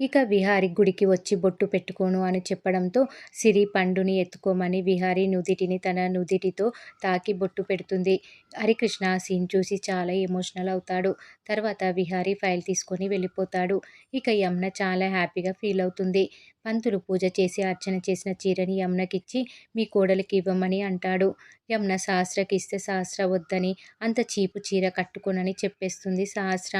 ఇక విహారి గుడికి వచ్చి బొట్టు పెట్టుకోను అని చెప్పడంతో సిరి పండుని ఎత్తుకోమని విహారి నుదిటిని తన నుదిటితో తాకి బొట్టు పెడుతుంది. హరికృష్ణ ఆ సీన్ చూసి చాలా ఎమోషనల్ అవుతాడు. తర్వాత విహారి ఫైల్ తీసుకొని వెళ్ళిపోతాడు. ఇక యమున చాలా హ్యాపీగా ఫీల్ అవుతుంది. పంతులు పూజ చేసి అర్చన చేసిన చీరని యమునకిచ్చి మీ కోడలికి ఇవ్వమని అంటాడు. యమున సహస్రకి ఇస్తే సహస్ర వద్దని అంత చీపు చీర కట్టుకోనని చెప్పేస్తుంది సహస్ర.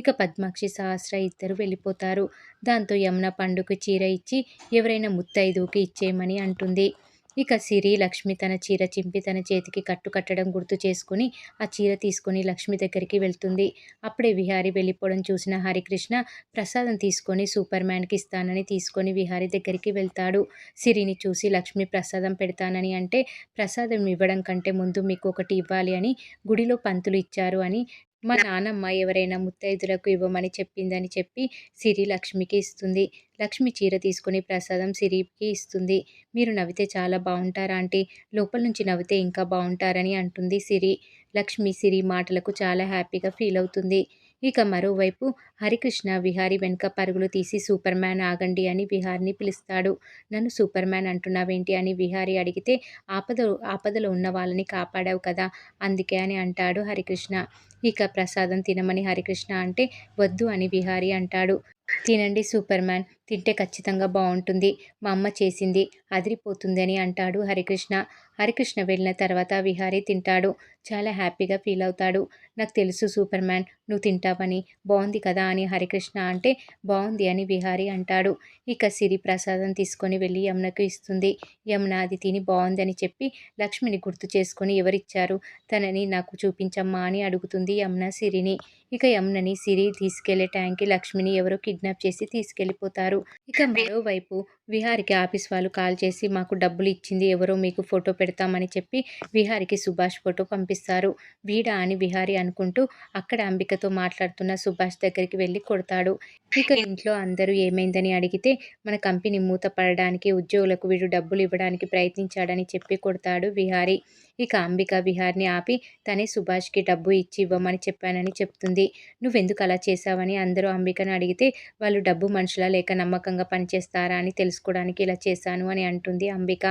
ఇక పద్మాక్షి సహస్ర ఇద్దరు వెళ్ళిపోతారు. దాంతో యమున పండుకి చీర ఇచ్చి ఎవరైనా ముత్తైదువుకి ఇచ్చేయమని అంటుంది. ఇక సిరి లక్ష్మి తన చీర చింపి తన చేతికి కట్టు కట్టడం గుర్తు చేసుకుని ఆ చీర తీసుకొని లక్ష్మి దగ్గరికి వెళ్తుంది. అప్పుడే విహారి వెళ్ళిపోవడం చూసిన హరికృష్ణ ప్రసాదం తీసుకొని సూపర్ మ్యాన్కి ఇస్తానని తీసుకొని విహారి దగ్గరికి వెళ్తాడు. సిరిని చూసి లక్ష్మి ప్రసాదం పెడతానని అంటే ప్రసాదం ఇవ్వడం కంటే ముందు మీకు ఒకటి ఇవ్వాలి అని గుడిలో పంతులు ఇచ్చారు అని మా నానమ్మ ఎవరైనా ముత్తైదులకు ఇవ్వమని చెప్పిందని చెప్పి సిరి లక్ష్మికి ఇస్తుంది. లక్ష్మి చీర తీసుకొని ప్రసాదం సిరికి ఇస్తుంది. మీరు నవ్వితే చాలా బాగుంటారు ఆంటీ, లోపల నుంచి నవ్వితే ఇంకా బాగుంటారని అంటుంది సిరి. లక్ష్మి సిరి మాటలకు చాలా హ్యాపీగా ఫీల్ అవుతుంది. ఇక మరోవైపు హరికృష్ణ విహారి వెనుక పరుగులు తీసి సూపర్ మ్యాన్ ఆగండి అని విహారిని పిలుస్తాడు. నన్ను సూపర్ మ్యాన్ అంటున్నావేంటి అని విహారి అడిగితే ఆపదలో ఉన్న వాళ్ళని కాపాడావు కదా అందుకే అని అంటాడు హరికృష్ణ. ఇక ప్రసాదం తినమని హరికృష్ణ అంటే వద్దు అని విహారి అంటాడు. తినండి సూపర్ మ్యాన్, తింటే ఖచ్చితంగా బాగుంటుంది, మా అమ్మ చేసింది అదిరిపోతుంది అని అంటాడు హరికృష్ణ. హరికృష్ణ వెళ్ళిన తర్వాత విహారి తింటాడు. చాలా హ్యాపీగా ఫీల్ అవుతాడు. నాకు తెలుసు సూపర్ మ్యాన్ నువ్వు తింటావని, బాగుంది కదా అని హరికృష్ణ అంటే బాగుంది అని విహారి అంటాడు. ఇక సిరి ప్రసాదం తీసుకొని వెళ్ళి యమునకు ఇస్తుంది. యమున అది తిని బాగుందని చెప్పి లక్ష్మిని గుర్తు చేసుకొని ఎవరిచ్చారు తనని నాకు చూపించమ్మా అని అడుగుతుంది యమున సిరిని. ఇక యమునని సిరి తీసుకెళ్లే టైంకి లక్ష్మిని ఎవరో కిడ్నాప్ చేసి తీసుకెళ్లిపోతారు. ఇక మరోవైపు విహారికి ఆఫీస్ వాళ్ళు కాల్ చేసి మాకు డబ్బులు ఇచ్చింది ఎవరో మీకు ఫోటో పెడతామని చెప్పి విహారికి సుభాష్ ఫోటో పంపిస్తారు. వీడా అని విహారి అనుకుంటూ అక్కడ అంబికతో మాట్లాడుతున్న సుభాష్ దగ్గరికి వెళ్ళి కొడతాడు. ఇక ఇంట్లో అందరూ ఏమైందని అడిగితే మన కంపెనీ మూత పడడానికి ఉద్యోగులకు వీడు డబ్బులు ఇవ్వడానికి ప్రయత్నించాడని చెప్పి కొడతాడు విహారి. ఇక అంబిక విహారిని ఆపి తనే సుభాష్కి డబ్బు ఇచ్చి ఇవ్వమని చెప్పానని చెప్తుంది. నువ్వెందుకు అలా చేశావని అందరూ అంబికను అడిగితే వాళ్ళు డబ్బు మనుషులా లేక నమ్మకంగా పనిచేస్తారా అని తెలుసుకోవడానికి ఇలా చేశాను అని అంటుంది అంబిక.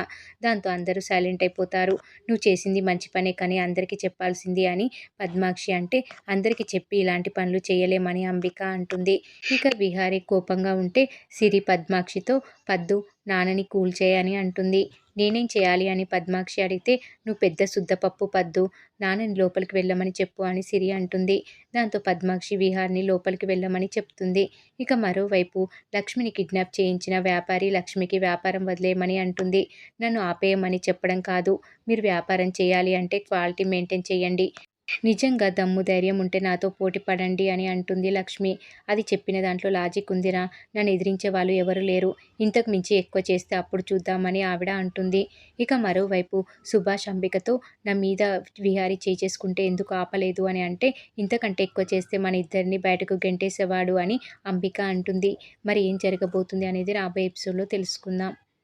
దాంతో అందరూ సైలెంట్ అయిపోతారు. నువ్వు చేసింది మంచి పనే కానీ అందరికీ చెప్పాల్సింది అని పద్మాక్షి అంటే అందరికీ చెప్పి ఇలాంటి పనులు చేయలేమని అంబిక అంటుంది. ఇక విహారి కోపంగా ఉంటే సిరి పద్మాక్షితో పద్దు నాన్నని కూల్ చేయని అంటుంది. నేనేం చేయాలి అని పద్మాక్షి అడిగితే నువ్వు పెద్ద శుద్ధపప్పు పద్దు, నాన్నని లోపలికి వెళ్ళమని చెప్పు అని సిరి అంటుంది. దాంతో పద్మాక్షి విహార్ని లోపలికి వెళ్ళమని చెప్తుంది. ఇక మరోవైపు లక్ష్మిని కిడ్నాప్ చేయించిన వ్యాపారి లక్ష్మికి వ్యాపారం వదిలేయమని అంటుంది. నన్ను ఆపేయమని చెప్పడం కాదు, మీరు వ్యాపారం చేయాలి అంటే క్వాలిటీ మెయింటైన్ చేయండి, నిజంగా దమ్ము ధైర్యం ఉంటే నాతో పోటీ పడండి అని అంటుంది లక్ష్మి. అది చెప్పిన దాంట్లో లాజిక్ ఉందిరా, నన్ను ఎదిరించే వాళ్ళు ఎవరు లేరు, ఇంతకు మించి ఎక్కువ చేస్తే అప్పుడు చూద్దామని ఆవిడ అంటుంది. ఇక మరోవైపు సుభాష్ అంబికతో నా మీద విహారీ చేసుకుంటే ఎందుకు ఆపలేదు అని అంటే ఇంతకంటే ఎక్కువ చేస్తే మన ఇద్దరిని బయటకు గెంటేసేవాడు అని అంబిక అంటుంది. మరి ఏం జరగబోతుంది అనేది రాబోయే ఎపిసోడ్లో తెలుసుకుందాం.